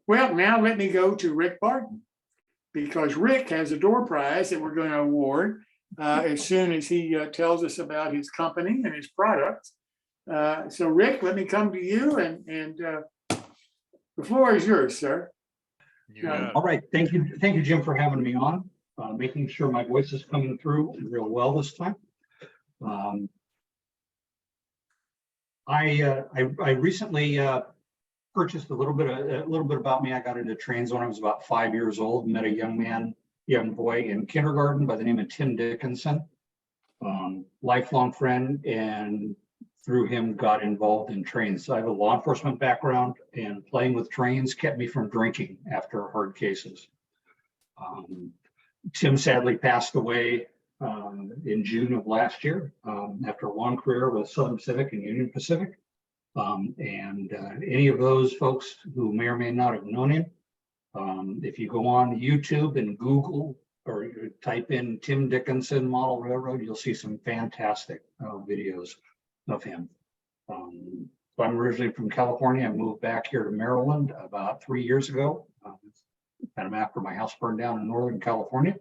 Well, now let me go to Rick Barton, because Rick has a door prize that we're going to award as soon as he tells us about his company and his products. So Rick, let me come to you, and the floor is yours, sir. All right, thank you, Jim, for having me on, making sure my voice is coming through real well this time. I recently purchased a little bit about me. I got into trains when I was about 5 years old. Met a young boy in kindergarten by the name of Tim Dickinson, lifelong friend, and through him got involved in trains. So I have a law enforcement background, and playing with trains kept me from drinking after hard cases. Tim sadly passed away in June of last year after a long career with Southern Pacific and Union Pacific. Any of those folks who may or may not have known him, if you go on YouTube and Google or you type in Tim Dickinson Model Railroad, you'll see some fantastic videos of him. So I'm originally from California. I moved back here to Maryland about 3 years ago, kind of after my house burned down in Northern California,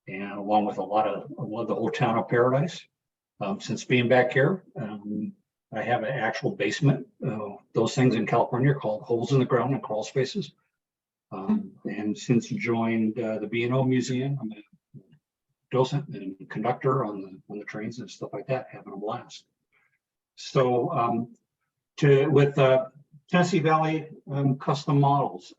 and along with a lot of the whole town of Paradise. Since being back here, I have an actual basement. Those things in California are called holes in the ground and crawl spaces. And since joined the B&O Museum, I'm a docent and conductor on the trains and stuff like that, having a blast. So with Tennessee Valley Custom Models,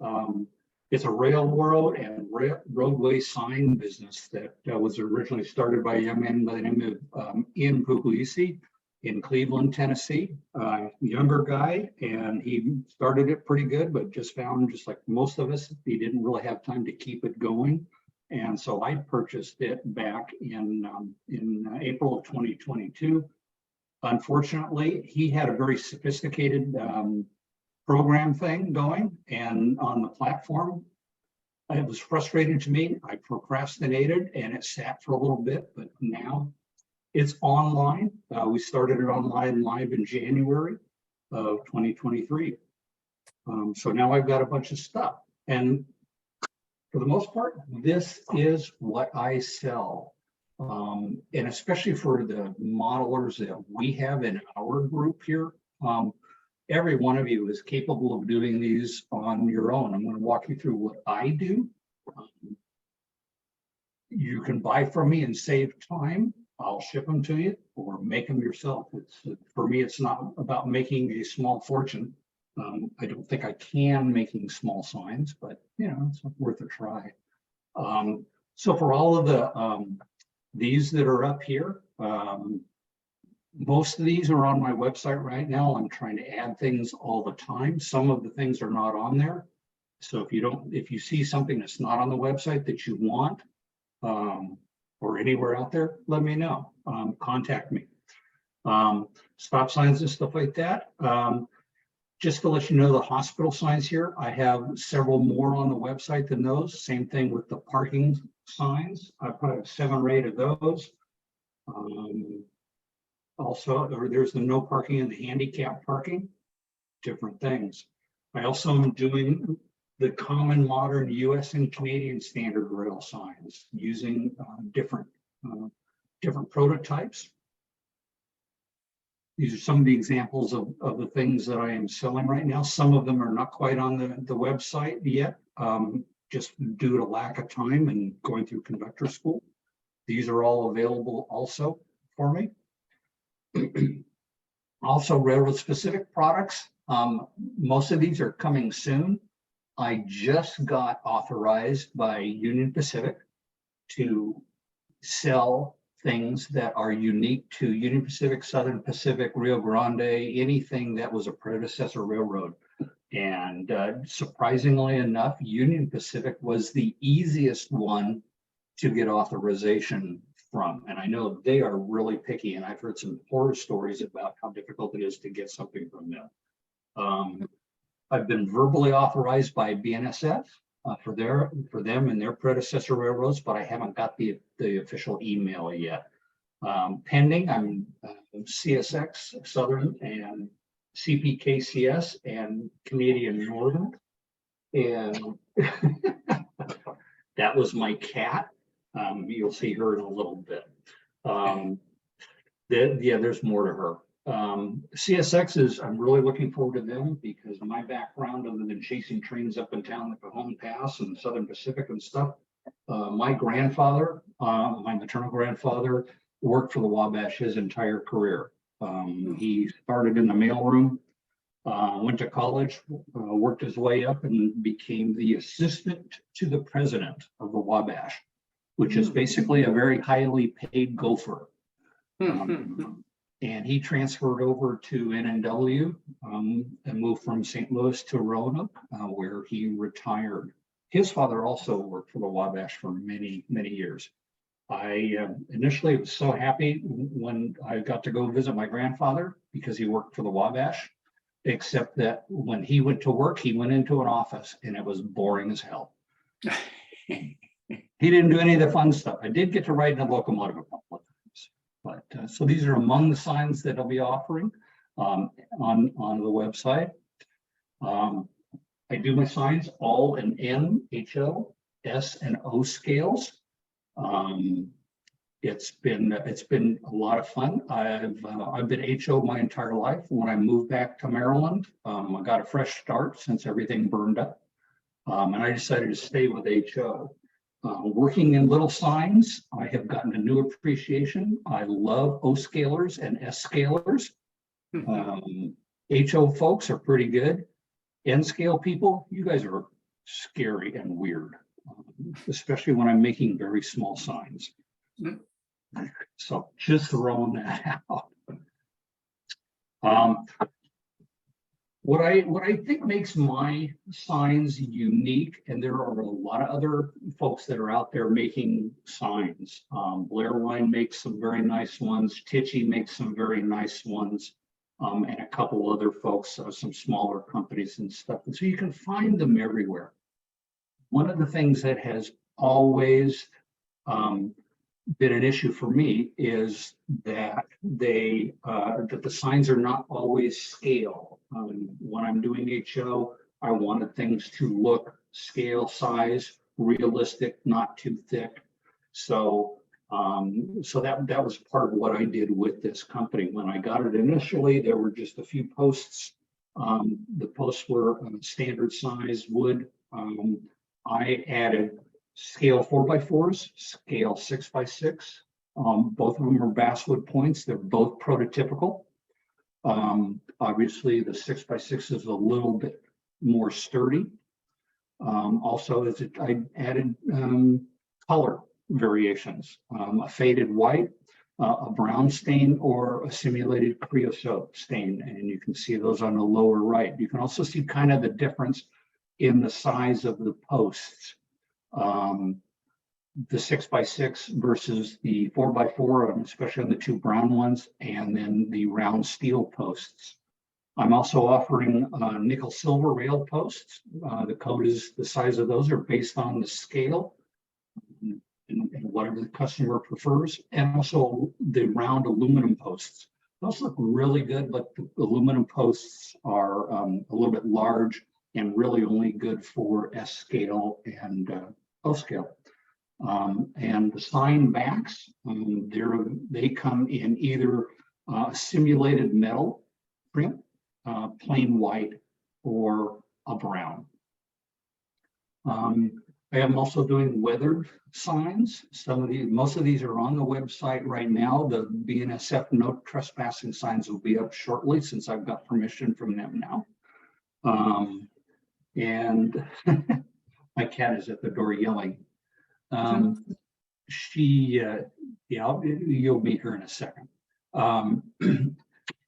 it's a railroad and roadway sign business that was originally started by a young man by the name of Ian Puglisi in Cleveland, Tennessee. Younger guy, and he started it pretty good, but just found, just like most of us, he didn't really have time to keep it going. And so I purchased it back in April of 2022. Unfortunately, he had a very sophisticated program thing going, and on the platform, it was frustrating to me. I procrastinated and it sat for a little bit, but now it's online. We started it online live in January of 2023. So now I've got a bunch of stuff, and for the most part, this is what I sell. And especially for the modelers that we have in our group here, every one of you is capable of doing these on your own. I'm going to walk you through what I do. You can buy from me and save time. I'll ship them to you, or make them yourself. For me, it's not about making a small fortune. I don't think I can making small signs, but it's worth a try. So for all of the these that are up here, most of these are on my website right now. I'm trying to add things all the time. Some of the things are not on there. So if you see something that's not on the website that you want, or anywhere out there, let me know. Contact me. Stop signs and stuff like that. Just to let you know, the hospital signs here, I have several more on the website than those. Same thing with the parking signs. I probably have 7 or 8 of those. Also, there's the no parking and the handicap parking, different things. I also am doing the common modern US and Canadian standard rail signs using different prototypes. These are some of the examples of the things that I am selling right now. Some of them are not quite on the website yet, just due to lack of time and going through conductor school. These are all available also for me. Also, railroad specific products. Most of these are coming soon. I just got authorized by Union Pacific to sell things that are unique to Union Pacific, Southern Pacific, Rio Grande, anything that was a predecessor railroad. And surprisingly enough, Union Pacific was the easiest one to get authorization from. And I know they are really picky, and I've heard some horror stories about how difficult it is to get something from them. I've been verbally authorized by BNSF for them and their predecessor railroads, but I haven't got the official email yet. Pending, I'm CSX, Southern, and CPKCS and Canadian Northern. And that was my cat. You'll see her in a little bit. Yeah, there's more to her. CSX is, I'm really looking forward to them because my background, other than chasing trains up in town like the Home Pass and Southern Pacific and stuff, my grandfather, my maternal grandfather, worked for the Wabash his entire career. He started in the mailroom, went to college, worked his way up and became the assistant to the president of the Wabash, which is basically a very highly paid gopher. And he transferred over to NNW and moved from St. Louis to Roanoke, where he retired. His father also worked for the Wabash for many, many years. I initially was so happy when I got to go visit my grandfather because he worked for the Wabash, except that when he went to work, he went into an office and it was boring as hell. He didn't do any of the fun stuff. I did get to ride in a locomotive a couple of times. But so these are among the signs that I'll be offering on the website. I do my signs all in N, HO, S, and O scales. It's been a lot of fun. I've been HO my entire life. When I moved back to Maryland, I got a fresh start since everything burned up, and I decided to stay with HO. Working in little signs, I have gotten a new appreciation. I love O scalers and S scalers. HO folks are pretty good. N scale people, you guys are scary and weird, especially when I'm making very small signs. So just throwing that out. What I think makes my signs unique, and there are a lot of other folks that are out there making signs. Blair Wine makes some very nice ones. Tichy makes some very nice ones. And a couple other folks, some smaller companies and stuff. And so you can find them everywhere. One of the things that has always been an issue for me is that that the signs are not always scale. When I'm doing HO, I wanted things to look scale, size, realistic, not too thick. So that was part of what I did with this company. When I got it initially, there were just a few posts. The posts were standard size wood. I added scale 4x4s, scale 6x6. Both of them are basswood points. They're both prototypical. Obviously, the 6x6 is a little bit more sturdy. Also, I added color variations, a faded white, a brown stain, or a simulated creosote stain. And you can see those on the lower right. You can also see kind of the difference in the size of the posts. The 6x6 versus the 4x4, especially on the two brown ones, and then the round steel posts. I'm also offering nickel silver rail posts. The code is the size of those are based on the scale and whatever the customer prefers, and also the round aluminum posts. Those look really good, but the aluminum posts are a little bit large and really only good for S scale and O scale. And the sign backs, they come in either simulated metal print, plain white, or a brown. I am also doing weathered signs. Most of these are on the website right now. The BNSF no trespassing signs will be up shortly since I've got permission from them now. And my cat is at the door yelling. You'll meet her in a second.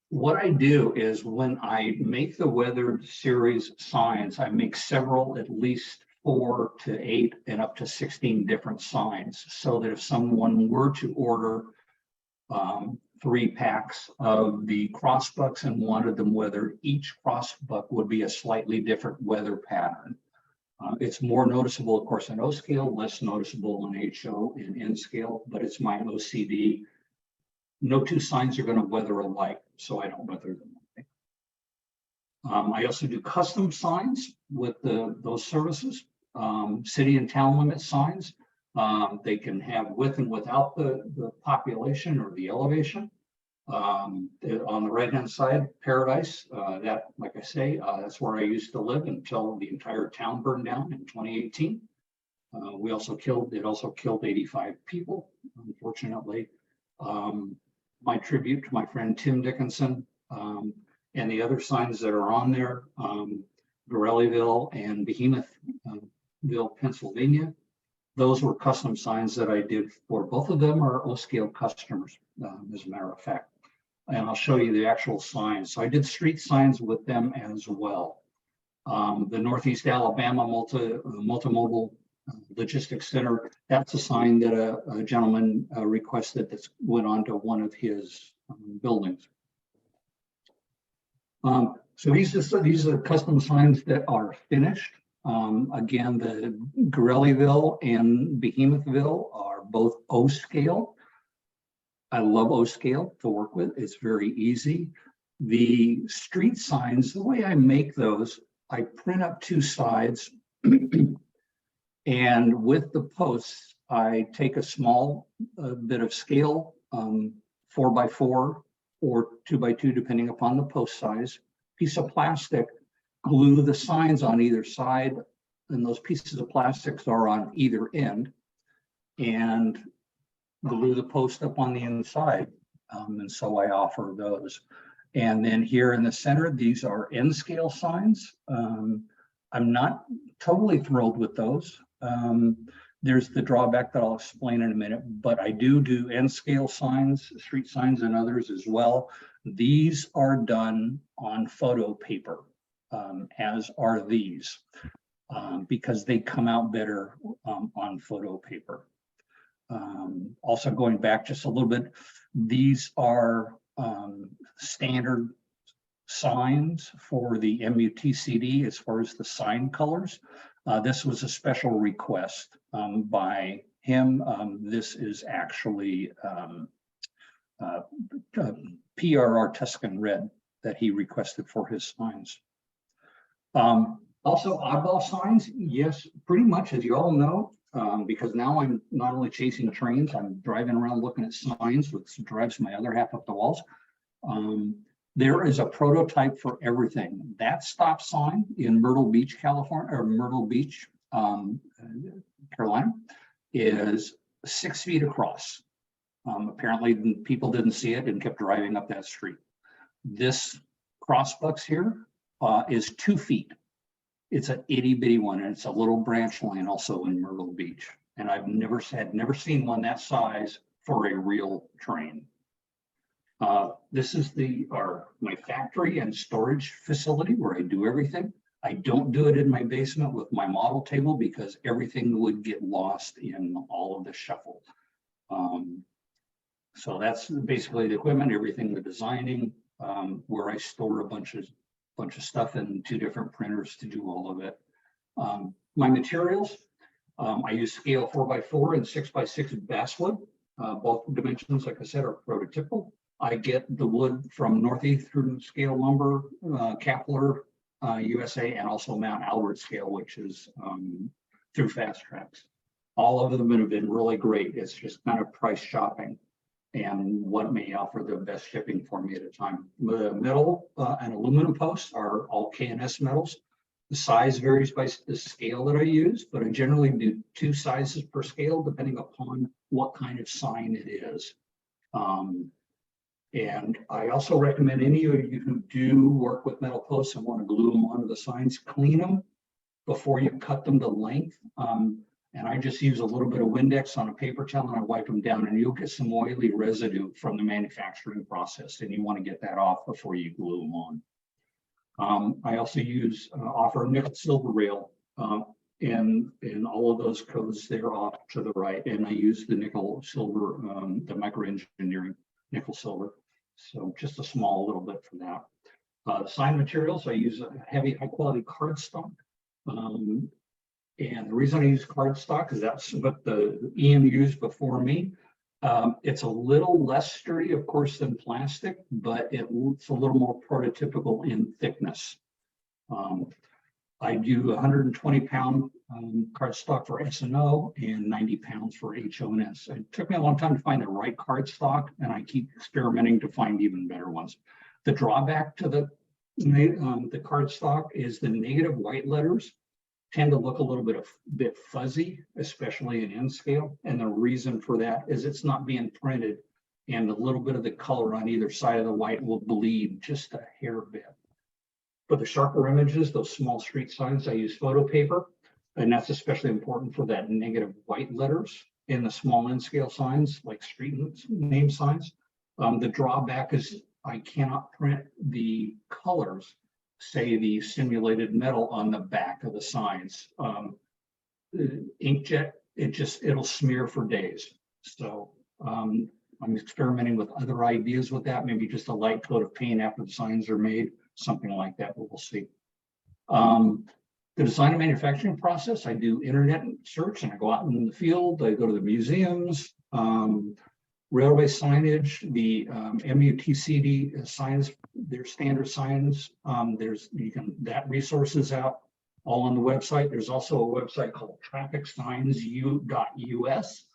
What I do is when I make the weathered series signs, I make several, at least 4 to 8 and up to 16 different signs, so that if someone were to order 3 packs of the crossbucks and wanted them weathered, each crossbuck would be a slightly different weather pattern. It's more noticeable, of course, in O scale, less noticeable in HO and N scale, but it's my OCD. No two signs are going to weather alike, so I don't weather them. I also do custom signs with those services, city and town limit signs. They can have with and without the population or the elevation. On the right-hand side, Paradise, that, like I say, that's where I used to live until the entire town burned down in 2018. It also killed 85 people, unfortunately. My tribute to my friend Tim Dickinson, and the other signs that are on there, Gorellyville and Behemothville, Pennsylvania. Those were custom signs that I did for both of them are O-scale customers, as a matter of fact. And I'll show you the actual signs. So I did street signs with them as well. The Northeast Alabama Multimodal Logistics Center, that's a sign that a gentleman requested that went onto one of his buildings. So these are custom signs that are finished. Again, the Gorellyville and Behemothville are both O-scale. I love O-scale to work with. It's very easy. The street signs, the way I make those, I print up two sides and with the posts, I take a small bit of scale, 4x4 or 2x2, depending upon the post size, piece of plastic, glue the signs on either side, and those pieces of plastics are on either end, and glue the post up on the inside. And so I offer those. And then here in the center, these are N scale signs. I'm not totally thrilled with those. There's the drawback that I'll explain in a minute, but I do N scale signs, street signs, and others as well. These are done on photo paper, as are these, because they come out better on photo paper. Also going back just a little bit, these are standard signs for the MutCD as far as the sign colors. This was a special request by him. This is actually PRR Tuscan Red that he requested for his signs. Also oddball signs, yes, pretty much, as you all know, because now I'm not only chasing trains, I'm driving around looking at signs, which drives my other half up the walls. There is a prototype for everything. That stop sign in Myrtle Beach, California, or Myrtle Beach, Carolina, is 6 feet across. Apparently people didn't see it and kept driving up that street. This crossbucks here is 2 feet. It's an itty bitty one, and it's a little branch line also in Myrtle Beach. And I've never seen one that size for a real train. This is my factory and storage facility where I do everything. I don't do it in my basement with my model table because everything would get lost in all of the shuffle. So that's basically the equipment, everything, the designing, where I store a bunch of stuff in 2 different printers to do all of it. My materials, I use scale 4x4 and 6x6 basswood. Both dimensions, like I said, are prototypical. I get the wood from Northeast through Scale Lumber, Kepler, USA, and also Mount Albert Scale, which is through Fast Tracks. All of them have been really great. It's just kind of price shopping and what may offer the best shipping for me at a time. The metal and aluminum posts are all K&S metals. The size varies by the scale that I use, but I generally do 2 sizes per scale depending upon what kind of sign it is. And I also recommend any of you who do work with metal posts and want to glue them onto the signs, clean them before you cut them to length. And I just use a little bit of Windex on a paper towel and I wipe them down, and you'll get some oily residue from the manufacturing process, and you want to get that off before you glue them on. I also offer a nickel silver rail, and in all of those codes, they're off to the right, and I use the nickel silver, the micro engineering nickel silver. So just a small little bit for that. Sign materials, I use a heavy, high quality cardstock. And the reason I use cardstock is that's what the EM used before me. It's a little less sturdy, of course, than plastic, but it's a little more prototypical in thickness. I do 120-pound cardstock for S&O and 90 pounds for HO&S. It took me a long time to find the right cardstock, and I keep experimenting to find even better ones. The drawback to the cardstock is the negative white letters tend to look a little bit fuzzy, especially in N scale. And the reason for that is it's not being printed, and a little bit of the color on either side of the white will bleed just a hair bit. For the sharper images, those small street signs, I use photo paper, and that's especially important for that negative white letters in the small N scale signs, like street name signs. The drawback is I cannot print the colors, say the simulated metal on the back of the signs. Inkjet, it'll smear for days. So I'm experimenting with other ideas with that, maybe just a light coat of paint after the signs are made, something like that, but we'll see. The design and manufacturing process, I do internet search, and I go out in the field, I go to the museums, railway signage, the MutCD signs, their standard signs. That resource is out all on the website. There's also a website called trafficsigns.us.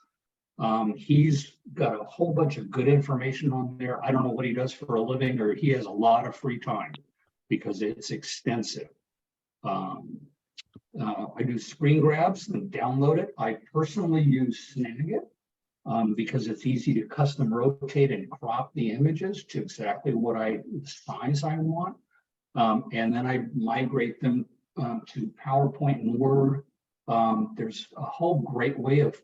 He's got a whole bunch of good information on there. I don't know what he does for a living, or he has a lot of free time because it's extensive. I do screen grabs and download it. I personally use Snagit because it's easy to custom rotate and crop the images to exactly what the size I want. And then I migrate them to PowerPoint and Word. There's a whole great way of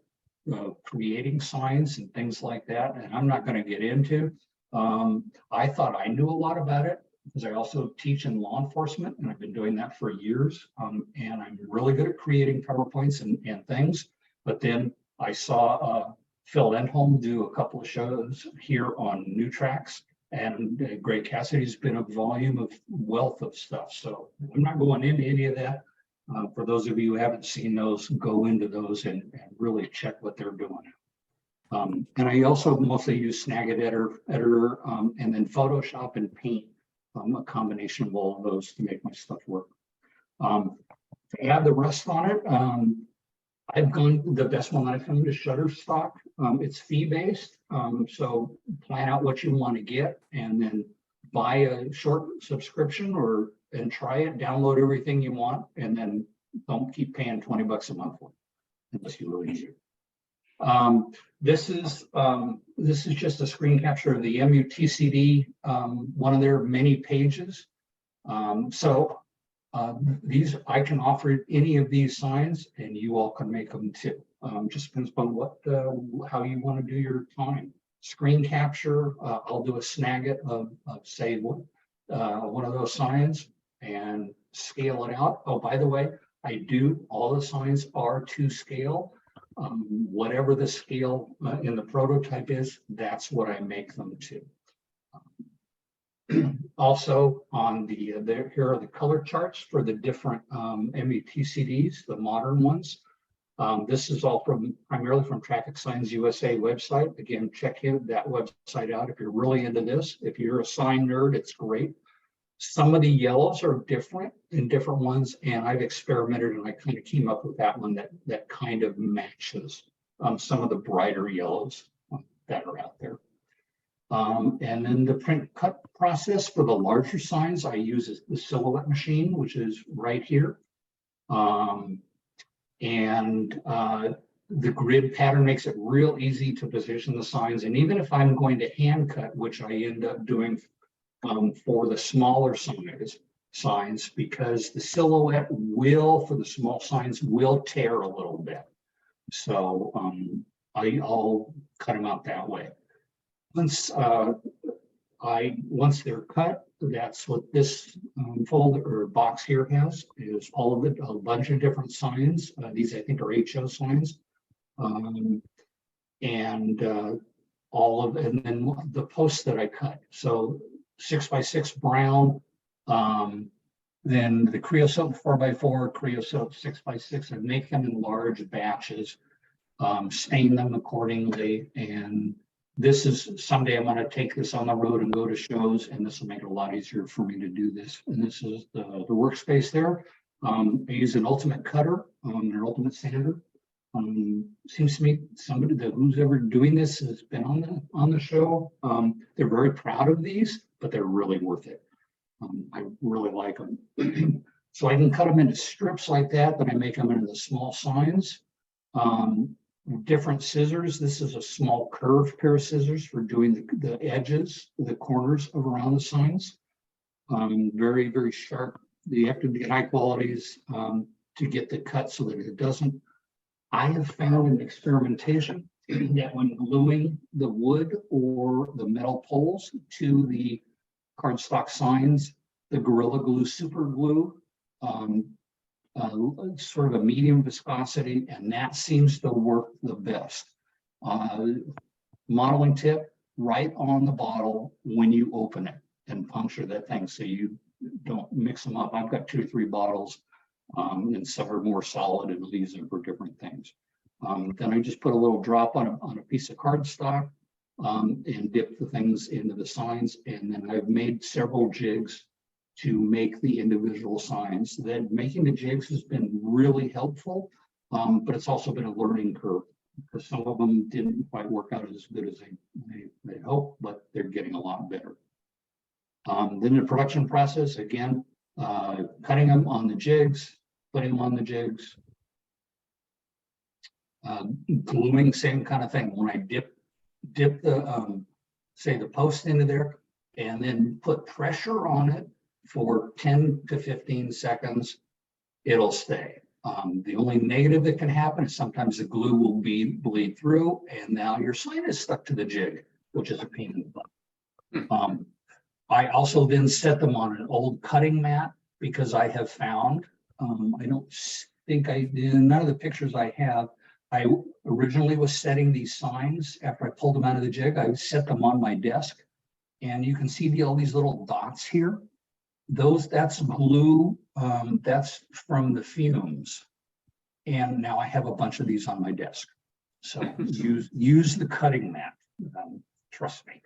creating signs and things like that, and I'm not going to get into. I thought I knew a lot about it because I also teach in law enforcement, and I've been doing that for years. And I'm really good at creating PowerPoints and things. But then I saw Phil Endholm do a couple of shows here on New Tracks, and Greg Cassidy's been a wealth of stuff. So I'm not going into any of that. For those of you who haven't seen those, go into those and really check what they're doing. And I also mostly use Snagit editor and then Photoshop and Paint, a combination of all of those to make my stuff work. To add the rest on it, the best one that I found is Shutterstock. It's fee-based, so plan out what you want to get and then buy a short subscription and try it, download everything you want, and then don't keep paying $20 a month for it unless you really need it. This is just a screen capture of the MutCD, one of their many pages. These I can offer any of these signs, and you all can make them too. Just depends upon how you want to do your time. Screen capture, I'll do a Snagit of say one of those signs and scale it out. Oh, by the way, all the signs are to scale. Whatever the scale in the prototype is, that's what I make them to. Also on here are the color charts for the different MutCDs, the modern ones. This is all primarily from Traffic Signs USA website. Again, check that website out if you're really into this. If you're a sign nerd, it's great. Some of the yellows are different in different ones, and I've experimented and I kind of came up with that one that kind of matches some of the brighter yellows that are out there. And then the print cut process for the larger signs, I use the silhouette machine, which is right here. The grid pattern makes it real easy to position the signs. And even if I'm going to hand cut, which I end up doing for the smaller signs, because the silhouette for the small signs will tear a little bit. So I'll cut them out that way. Once they're cut, that's what this folder or box here has, is all of it, a bunch of different signs. These I think are HO signs. And then the posts that I cut. So 6x6 brown, then the creosote 4x4, creosote 6x6, and make them in large batches, stain them accordingly, and This is someday I'm going to take this on the road and go to shows, and this will make it a lot easier for me to do this. And this is the workspace there. I use an ultimate cutter, an ultimate sander. Seems to me somebody that who's ever doing this has been on the show. They're very proud of these, but they're really worth it. I really like them. So I can cut them into strips like that, then I make them into the small signs. Different scissors. This is a small curved pair of scissors for doing the edges, the corners of around the signs. Very, very sharp. You have to get high qualities to get the cut so that it doesn't. I have found in experimentation that when gluing the wood or the metal poles to the cardstock signs, the Gorilla Glue super glue, sort of a medium viscosity, and that seems to work the best. Modeling tip, right on the bottle when you open it and puncture that thing so you don't mix them up. I've got 2 or 3 bottles, and some are more solid and use them for different things. Then I just put a little drop on a piece of cardstock and dip the things into the signs, and then I've made several jigs to make the individual signs. Then making the jigs has been really helpful, but it's also been a learning curve because some of them didn't quite work out as good as they hoped, but they're getting a lot better. Then the production process, again, cutting them on the jigs, putting them on the jigs, gluing, same kind of thing. When I dip the, say the post into there and then put pressure on it for 10 to 15 seconds, it'll stay. The only negative that can happen is sometimes the glue will bleed through and now your sign is stuck to the jig, which is a pain in the butt. I also then set them on an old cutting mat because I have found, I don't think none of the pictures I have, I originally was setting these signs after I pulled them out of the jig. I set them on my desk and you can see all these little dots here. That's glue, that's from the fumes. And now I have a bunch of these on my desk. So use the cutting mat, trust me.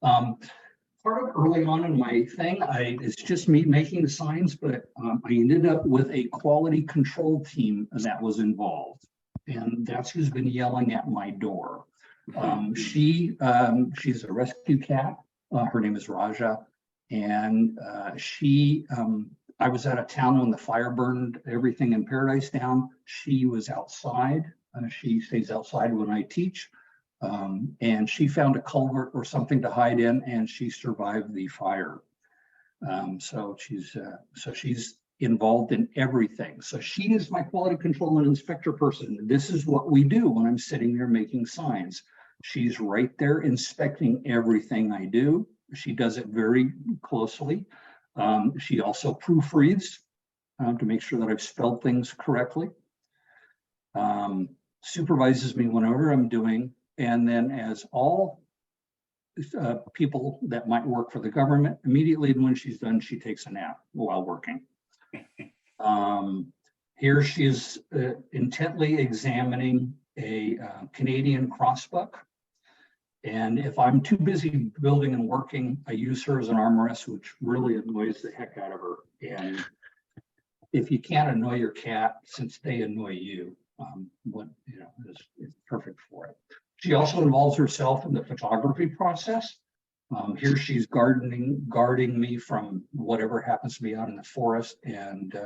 Part of early on in my thing, it's just me making the signs, but I ended up with a quality control team that was involved. And that's who's been yelling at my door. She's a rescue cat. Her name is Raja. And I was out of town when the fire burned everything in Paradise down. She was outside. She stays outside when I teach. And she found a culvert or something to hide in, and she survived the fire. So she's involved in everything. So she is my quality control and inspector person. This is what we do when I'm sitting there making signs. She's right there inspecting everything I do. She does it very closely. She also proofreads to make sure that I've spelled things correctly. Supervises me whenever I'm doing. And then as all people that might work for the government, immediately when she's done, she takes a nap while working. Here she is intently examining a Canadian crossbuck. And if I'm too busy building and working, I use her as an armrest, which really annoys the heck out of her. And if you can't annoy your cat, since they annoy you, it's perfect for it. She also involves herself in the photography process. Here she's guarding me from whatever happens to be out in the forest. And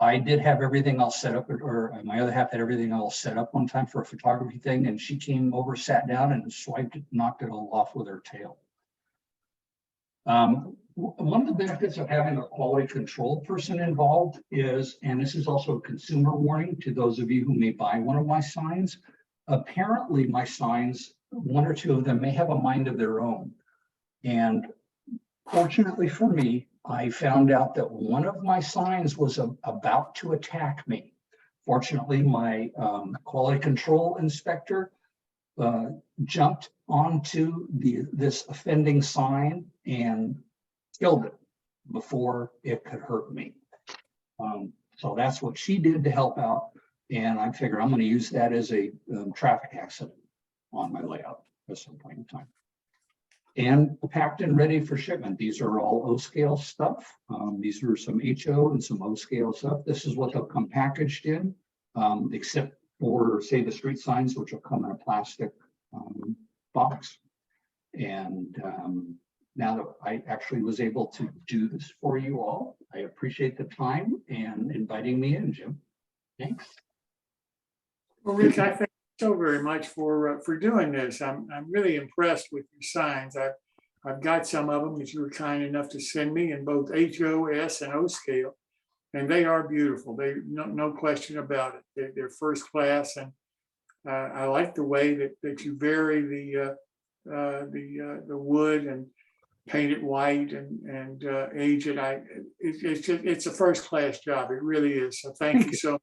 I did have everything all set up, or my other half had everything all set up one time for a photography thing. And she came over, sat down and swiped it, knocked it all off with her tail. One of the benefits of having a quality control person involved is, and this is also a consumer warning to those of you who may buy one of my signs, apparently my signs, 1 or 2 of them may have a mind of their own. And fortunately for me, I found out that one of my signs was about to attack me. Fortunately, my quality control inspector jumped onto this offending sign and killed it before it could hurt me. So that's what she did to help out. And I figure I'm going to use that as a traffic accident on my layout. at some point in time. And packed and ready for shipment. These are all O scale stuff. These are some HO and some O scale stuff. This is what they'll come packaged in, except for, say, the street signs, which will come in a plastic box. And now that I actually was able to do this for you all, I appreciate the time and inviting me in, Jim. Thanks. Well, Rick, I thank you so very much for doing this. I'm really impressed with your signs. I've got some of them that you were kind enough to send me in both HOS and O scale, and they are beautiful. They no question about it. They're first class, and I like the way that you vary the wood and paint it white and age it. It's a first class job. It really is. So thank you so much.